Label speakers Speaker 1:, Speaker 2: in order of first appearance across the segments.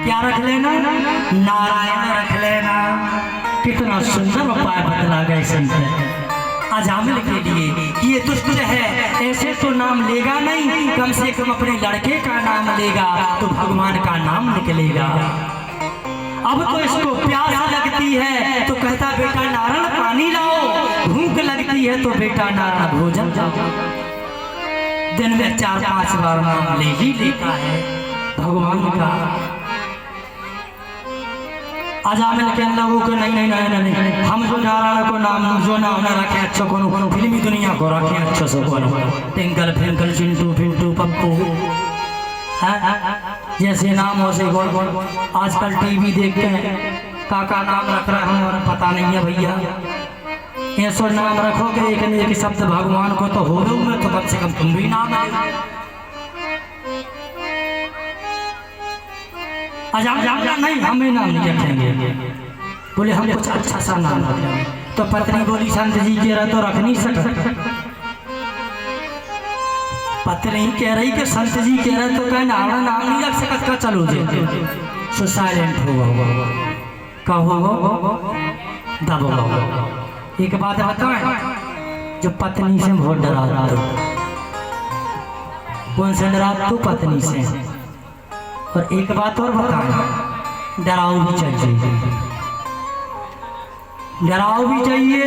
Speaker 1: क्या रख लेना? नारायण रख लेना। कितना सुंदर उपाय बतला गए संत अजामिल के लिए कि ये दुष्ट है, ऐसे तो नाम लेगा नहीं, कम से कम अपने लड़के का नाम लेगा तो भगवान का नाम निकलेगा। अब तो इसको प्यास लगती है तो कहता बेटा नारायण पानी लाओ, भूख लगती है तो बेटा नारायण भोजन लाओ। दिन में 4-5 बार नाम ले ही लेता है भगवान का। अजामिल के लोगों को नहीं, हम जो नारायण को नाम जो नाम न रखे अच्छा को फिल्मी दुनिया को रखे अच्छा से को टिंकल फिंकल चिंटू फिंटू पप्पू जैसे नाम हो से गोल गोल। आजकल टीवी देखते हैं काका नाम रख रहे हैं और पता नहीं है भैया, ऐसा नाम रखोगे एक शब्द भगवान को तो हो में तो कम से कम तुम भी नाम नहीं, हमें नाम नहीं रखेंगे। बोले हम कुछ अच्छा सा नाम रखेंगे तो पत्नी बोली संत जी कह रहा तो रख नहीं सकते। पत्नी कह रही कि संत जी कह रहे तो कहना नाम नहीं रख सकता, चलो जी सो साइलेंट होगा कहो दबो। एक बात बताएं, जो पत्नी से बहुत डरा रहा कौन से डरा? तो पत्नी से। और एक बात और बताएं, डराओ भी चाहिए, डराओ भी चाहिए,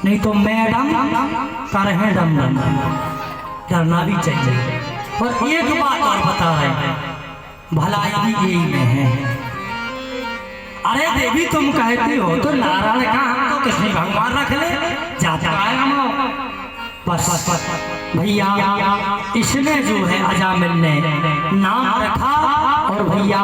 Speaker 1: नहीं तो मैडम कर है डम डम, डरना भी चाहिए। और एक बात और बता रहे हैं, भलाई भी यही में है। अरे देवी तुम कहती हो तो नारायण का हम तो कृष्ण भगवान रख ले जाता है हम बस भैया। इसने जो है अजामिल ने नाम रखा और भैया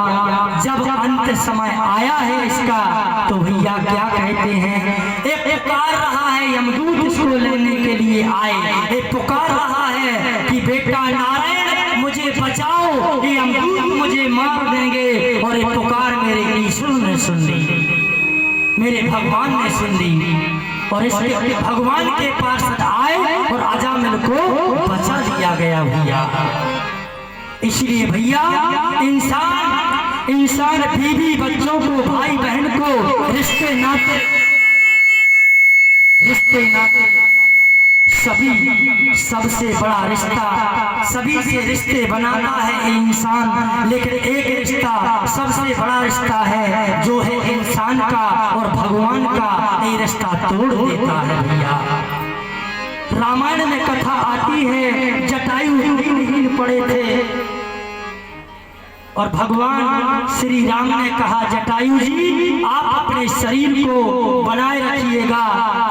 Speaker 1: जब अंत समय आया है इसका तो भैया क्या कहते हैं, एक पुकार रहा है यमदूत इसको लेने के लिए आए, एक पुकार रहा है कि बेटा नारायण मुझे बचाओ, ये यमदूत मुझे मार देंगे। और ये पुकार मेरे ईश्वर ने सुन ली, मेरे भगवान ने सुन ली और इसके भगवान के पास आए और अजामिल को बचा लिया गया भैया। इसलिए भैया इंसान बीवी बच्चों को भाई बहन को रिश्ते नाते सभी सबसे बड़ा रिश्ता सभी से रिश्ते बनाता है इंसान, लेकिन एक रिश्ता सबसे बड़ा रिश्ता है जो है इंसान का और भगवान का, ये रिश्ता तोड़ देता है भैया। रामायण में कथा आती है, जटायु दीनहीन पड़े थे और भगवान श्री राम ने कहा जटायु जी आप अपने शरीर को बनाए रखिएगा।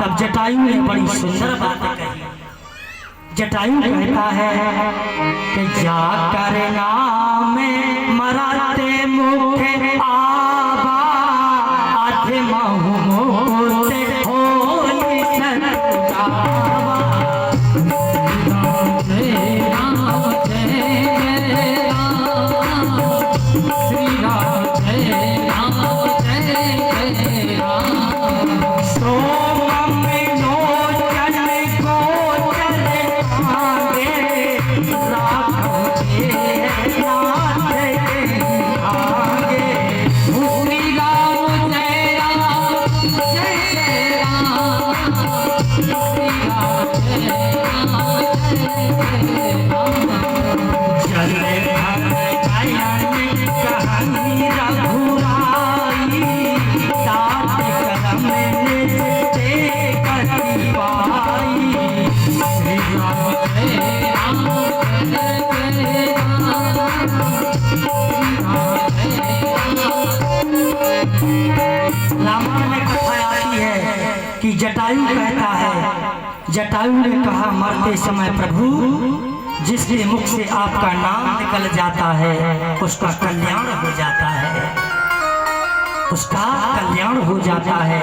Speaker 1: तब जटायु ने बड़ी सुंदर बात कही। जटायु कहता है कि जाकर नाम मराते मुखे आबा आधे महु मोते होली सनकावा। जटायु कहता है, जटायु ने कहा मरते समय प्रभु जिसके मुख से आपका नाम निकल जाता है उसका कल्याण हो जाता है, उसका कल्याण हो जाता है।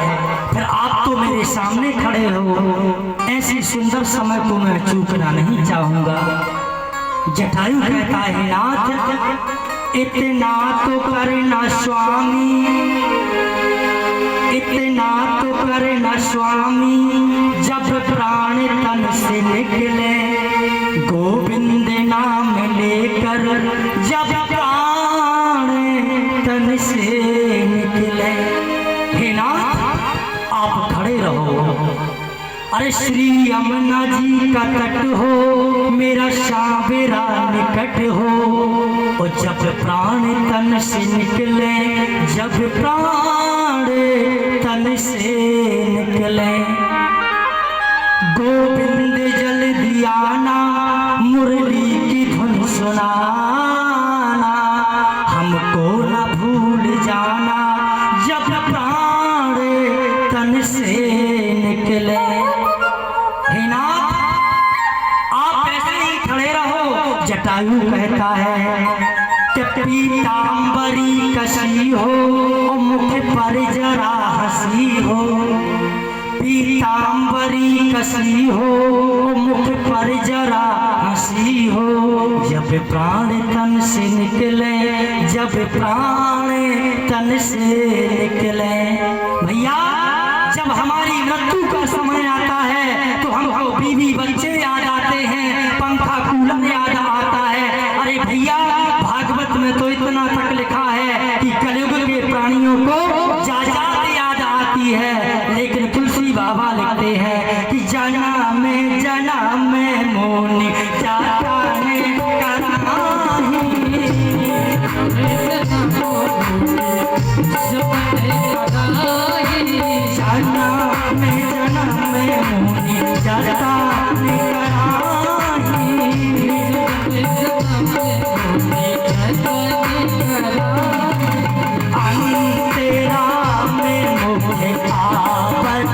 Speaker 1: फिर आप तो मेरे सामने खड़े हो, ऐसी सुंदर समय को मैं चूकना नहीं चाहूंगा। जटायु कहता है नाथ इतना तो करना स्वामी, इतना तो करना स्वामी, जब प्राण तन से निकले गोविंद नाम लेकर जब प्राण तन से निकले। हे नाथ आप खड़े रहो। अरे श्री यमुना जी का तट हो, मेरा शाबेरा निकट हो। और जब प्राण तन से निकले, जब प्राण तन से निकले, गोविंद जल्दी आना, मुरली की धुन सुनाना, हमको न भूल जाना जब प्राण तन से निकले। हे नाथ आप ऐसे ही खड़े रहो। जटायु कहता है कि पीतांबरी कसी हो, मुख पर जरा हंसी हो। पीतांबरी कसी हो, मुख पर जरा हंसी हो। जब प्राण तन से निकले, जब प्राण तन से निकले। भैया जब हमारी मृत्यु का समय आता है तो हमको बीवी बच्चे याद आते हैं, पंखा कूलर याद आता है। अरे भैया भागवत में तो इतना तक लिखा है कि कलयुग के प्राणियों को जाजात याद आती है, लेकिन तुलसी बाबा लिखते हैं कि जना में मोनी जाता ने कराही। जन्म में मोनी जाता ने कराही। अंतेरा में मुझे आपत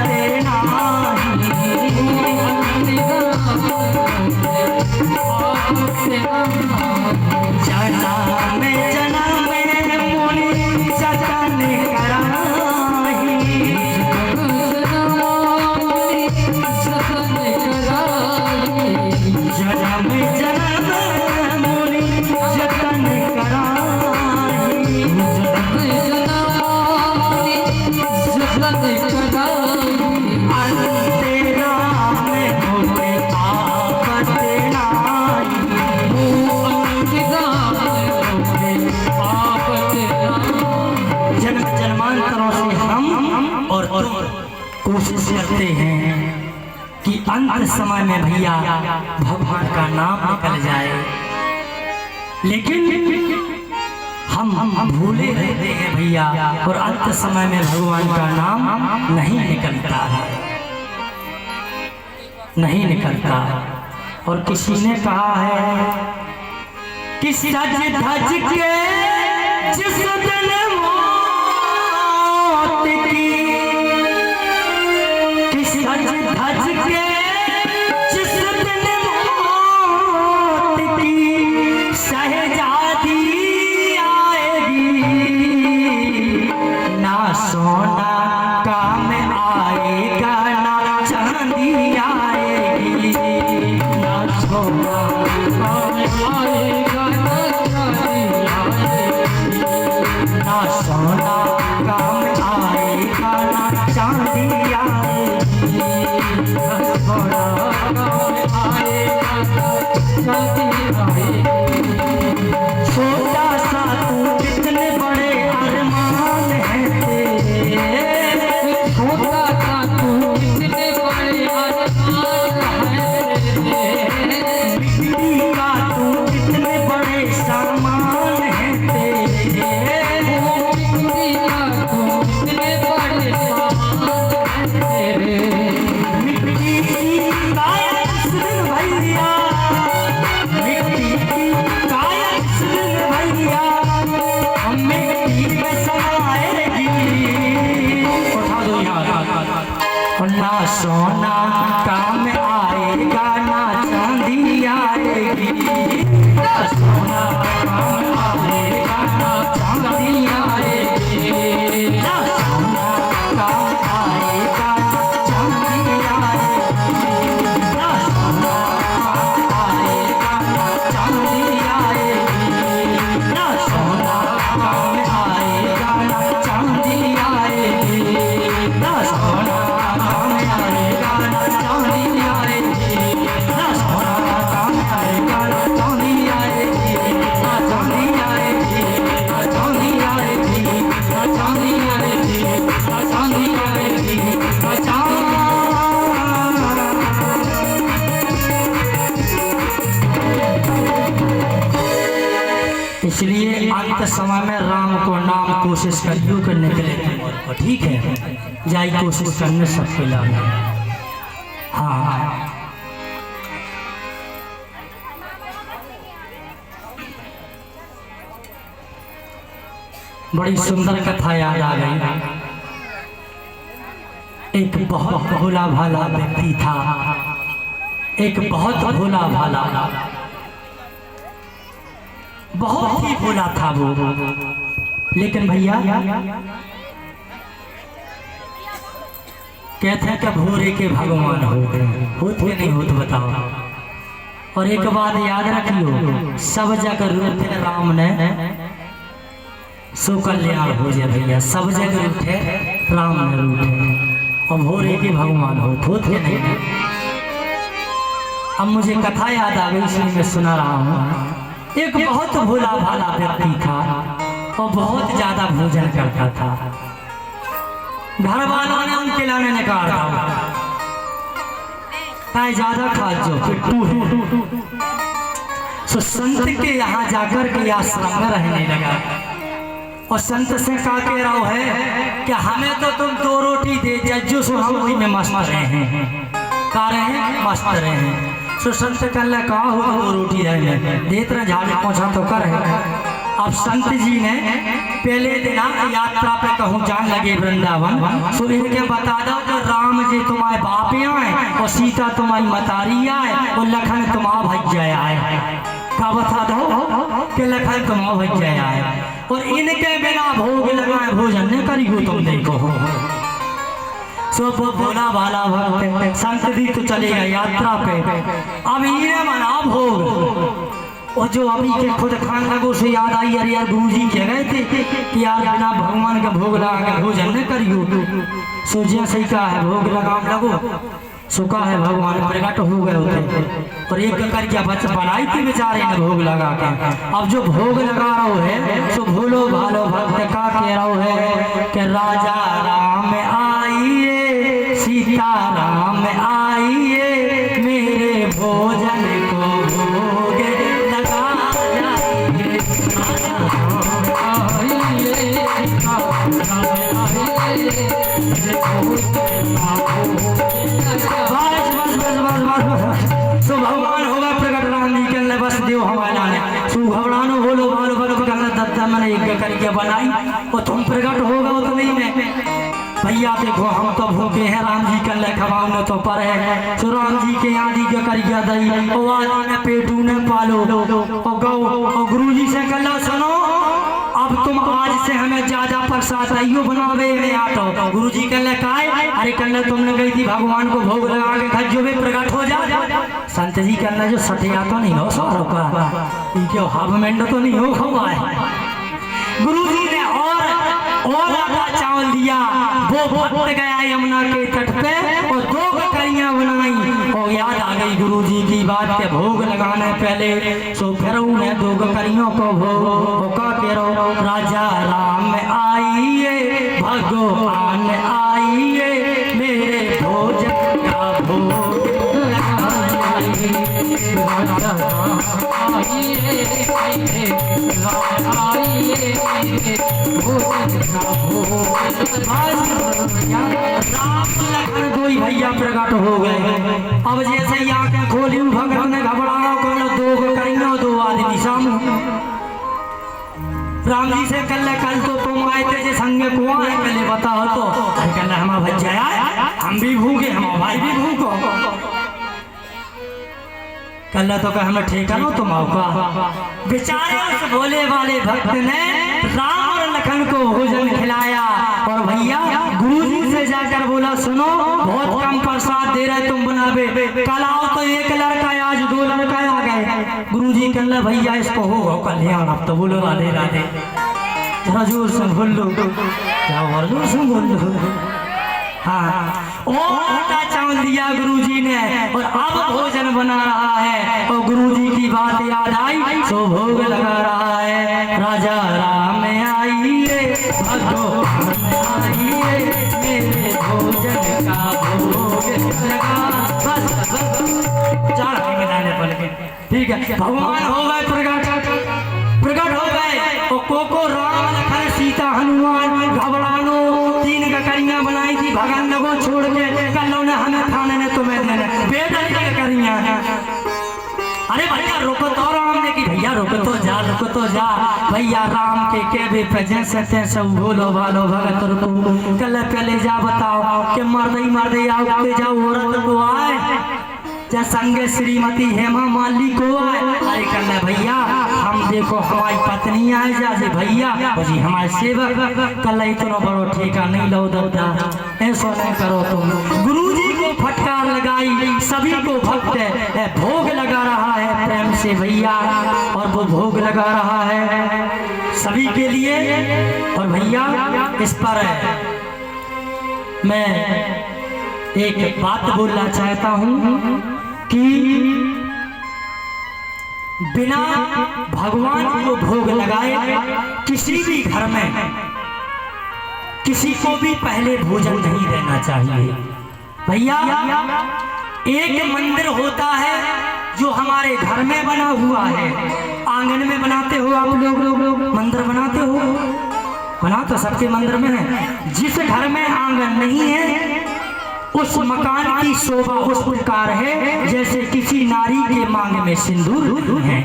Speaker 1: जन्म में मोनी जतन कराही। जन्म मोनी जतन कराही। अंतेरा में मुझे आपत जन्म जन्मांतरों से हम और कोशिश करते हैं कि अंत समय में भैया भगवान का नाम निकल जाए, लेकिन हम भूले रहते हैं भैया, और अंत समय में भगवान का नाम नहीं निकलता है, नहीं निकलता। और किसी ने कहा है कि सज धज के जिस दिन मौत की, कि सज धज के जिस दिन मौत की शहजादी आएगी, ना सोना काम आएगा ना चांदी आएगी। ना सोना आएगा ना चांदी आएगी, ना सोना काम आएगा इसलिए अंत समय में राम को नाम कोशिश करियो करने के लिए, ठीक है, जाई कोशिश करने सबको लाना। हाँ बड़ी सुंदर कथा याद आ गई। एक बहुत भोला भाला व्यक्ति था, एक बहुत भोला भाला, बहुत ही भोला था वो। लेकिन भैया कहते हैं कि भोरे के भगवान होते नहीं होते बताओ। और एक बात याद रखियो, सब जगह रूठे राम ने सो कल्याण हो जाए भैया, सब जगह रूठे राम ने रूठे और भोरे के भगवान होते नहीं। अब मुझे कथा याद आ गई इसलिए मैं सुना रहा हूँ। एक बहुत भोला भाला व्यक्ति था और बहुत ज्यादा भोजन करता था। घर वालों ने उनके लाने निकाला, ज्यादा खा जो पिट्टू है। तो संत के यहाँ जाकर के आश्रम में रहने लगा और संत से कहा कह रहा है कि हमें तो तुम 2 रोटी दे जज्जो सो हम वही में मस्त रहे हैं, खा रहे हैं मस्त रहे हैं। तो संत कल कहा हो 2 रोटी रहे देत रहे, झाड़ू पहुँचा तो कर है। अब संत जी ने पहले दिन यात्रा पे कहूँ जान लगे वृंदावन, तो इनके बता दो कि राम जी तुम्हारे बाप आए और सीता तुम्हारी मतारी आए और लखन तुम्हारा भैया आए। का बता दो कि लखन तुम्हारा भैया आए और इनके बिना भोग लगाए भोजन न करियो तुम देखो। सो भोला भाला भक्त संत जी तो चलेगा यात्रा पे, अब इन्हें मना भोग। और जो अभी के खुद खान लगो से याद आई, अरे यार गुरु जी कह गए थे कि यार बिना भगवान का भोग लगा के भोजन न करियो। सो जैसे कहा है भोग लगाम लगो, सुखा है भगवान प्रकट हो गए होते और एक करके बच्चा बनाई थी बेचारे ने भोग लगा के। अब जो भोग लगा रहा है सो भोलो भालो भक्त का कह रहा है कि राजा राम आइए, सीता राम आइए, मेरे भोजन को भोग लगा जाइए। तो भगवान होगा प्रकट राम जी के बस देव हमारा ने सु घबरानो बोलो बोलो बोलो कहना दत्ता मैंने एक करके बनाई और तुम प्रकट होगा तो नहीं मैं भैया देखो हम तो भूखे हैं, राम जी कल खवाओ न तो पर है। तो राम जी के आदि के करिया दई ने पेटू ने पालो और गौ और गुरु जी से कल सुनो अब तुम आज से हमें ज्यादा प्रसाद आइयो बनावे में आतो। गुरु जी कल काय अरे कल तुमने गई थी भगवान को भोग लगा के खा जो भी प्रकट हो जा। संत जी कल जो सटिया तो नहीं हो सौ का क्यों हाफ तो नहीं हो हुआ है। गुरु जी ने और आटा चावल दिया, वो भक्त गया यमुना के तट पे और 2 ककड़ियां बनाई और याद आ गई गुरु जी की बात के भोग लगाने पहले सो फिर उन्हें 2 ककड़ियों को भोग का करो राजा राम आइए, भगवान आइए, मेरे भोजन का भोग कोई भैया प्रकट हो गए। अब जैसे आंखें खोली भगत ने घबराना को 2 ककड़ियां 2 आदमी सामने। राम जी से कल तो तुम आए थे जे संगे कुआं है पहले बताओ तो कल हमारा भैया आए, हम भी भूखे हमारा भाई भी भूखो। कल तो कहा हमें ठेका लो तुम आओगा। बेचारे उस भोले वाले भक्त ने राम और लखन को भोजन खिलाया और भैया गुरुजी से जाकर बोला सुनो बहुत कम प्रसाद दे रहे तुम बनावे, कल आओ तो 1 लड़का आज 2 लड़का आ गए। गुरुजी कहला भैया इसको होगा कल्याण। अब तो बोलो राधे राधे, जरा जोर से बोल लो, क्या जोर से बोल लो। हाँ और आटा चावल दिया गुरुजी ने और अब भोजन बना रहा है और गुरुजी की बात याद आई सो भोग लगा रहा है। राजा राम आइए, भगवान आइए, मेरे भोजन का भोग लगा। बस चार मिलाने पड़ गए, ठीक है। भगवान हो गए प्रकट हो गए सीता हनुमान घबरानो 3 ककरियां बनाई थी, भगन लगो छोड़ के, कल ने हमें खाने ने तुम्हें देने बेटा की ककरियां हैं। अरे भैया रुको तो, राम ने की भैया रुको तो जा भैया, राम के भी पे जैसे तैसे भूलो भालो भगत रुको, कल पहले जा बताओ कि मर्द आओ के जाओ औरत को आए या संगे श्रीमती हेमा मालिनी को आए। अरे कल भैया हम देखो हमारी पत्नी आए जा जी भैया जी हमारे सेवक, कल इतना बड़ो ठेका नहीं लो दादा, ऐसा नहीं करो तुम। गुरुजी को फटकार लगाई, सभी को भक्त भोग लगा रहा है प्रेम से भैया, और वो भोग लगा रहा है सभी के लिए। और भैया इस पर मैं एक बात बोलना चाहता हूँ कि बिना भगवान को भोग लगाए किसी भी घर में किसी को भी पहले भोजन नहीं देना चाहिए। भैया एक मंदिर होता है जो हमारे घर में बना हुआ है, आंगन में बनाते हो आप लोग मंदिर बनाते हो, बना तो सबके मंदिर में है। जिस घर में आंगन नहीं है उस मकान की शोभा उस प्रकार है जैसे किसी नारी के मांग में सिंदूर है।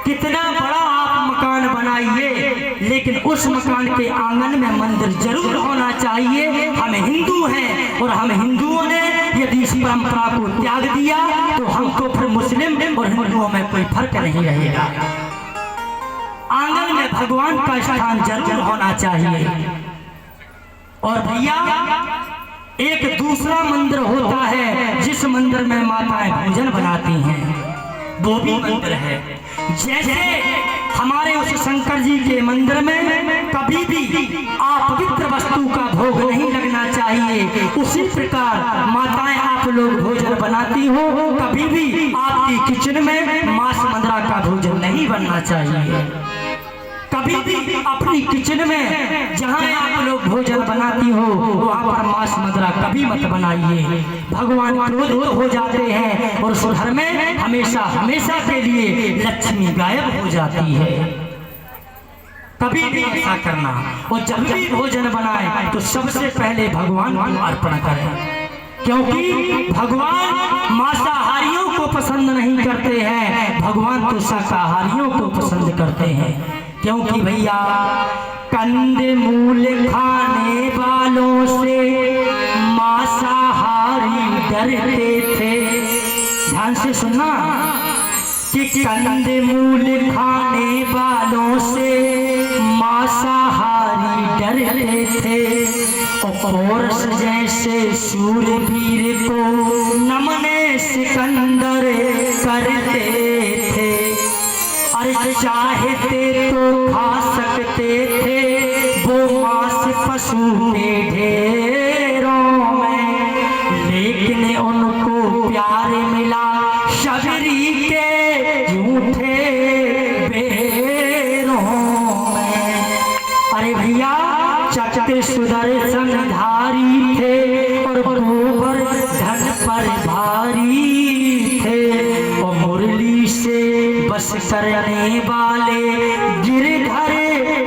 Speaker 1: कितना बड़ा आप मकान बनाइए, लेकिन उस मकान के आंगन में मंदिर जरूर होना चाहिए। हम हिंदू हैं और हम हिंदुओं ने यदि इस परंपरा को त्याग दिया तो हमको फिर मुस्लिम और हिंदुओं में कोई फर्क नहीं रहेगा। आंगन में भगवान का स्थान जरूर होना चाहिए। और भैया एक दूसरा मंदिर होता है जिस मंदिर में माताएं भोजन बनाती हैं, वो भी मंदिर है। जैसे हमारे उस शंकर जी के मंदिर में कभी भी अपवित्र वस्तु का भोग नहीं लगना चाहिए, उसी प्रकार माताएं आप लोग भोजन बनाती हो, कभी भी आपकी किचन में मांस मदिरा का भोजन नहीं बनना चाहिए। कभी भी अपनी किचन में जहाँ आप लोग भोजन बनाती हो वहाँ पर मांस मदिरा कभी मत बनाइए। भगवान क्रोधित हो जाते हैं और उस घर में हमेशा के लिए लक्ष्मी गायब हो जाती है। कभी भी ऐसा करना, और जब भी भोजन बनाए तो सबसे पहले भगवान को अर्पण करें, क्योंकि भगवान मांसाहारियों को पसंद नहीं करते हैं, भगवान तो शाकाहारियों को पसंद करते हैं। क्योंकि भैया कंद मूल खाने वालों से मांसाहारी डरते थे। ध्यान से सुनना कि कंद मूल खाने वालों से मांसाहारी डरते थे, और जैसे शूरवीर को नमने सिकंदर करते थे। अरे चाहते तो खा सकते थे वो मांस पशु के ढेरों में, लेकिन उनको प्यार मिला शबरी के झूठे बेरों में। अरे भैया चक्र सुदर्शन धारी थे और गोबर धन पर भारी थे, और मुरली से बस करने वाले गिरधर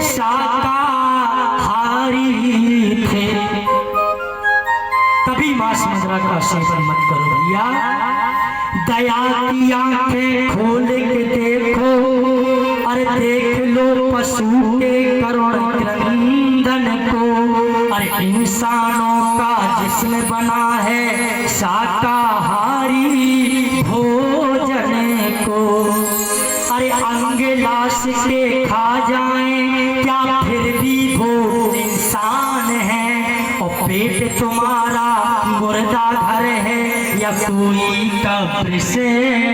Speaker 1: शाकाहारी थे। कभी मांस मदिरा का सेवन मत करो भैया। दया की आंखें खोल के देखो, अरे देख लो पशु के करुण क्रंदन को। अरे इंसानों का जिस्म बना है शाकाहारी भोजन को। अरे अंग लाश के खा जाएं क्या फिर भी वो इंसान है, और पेट तुम्हारा मुर्दा घर है या कोई कब्र से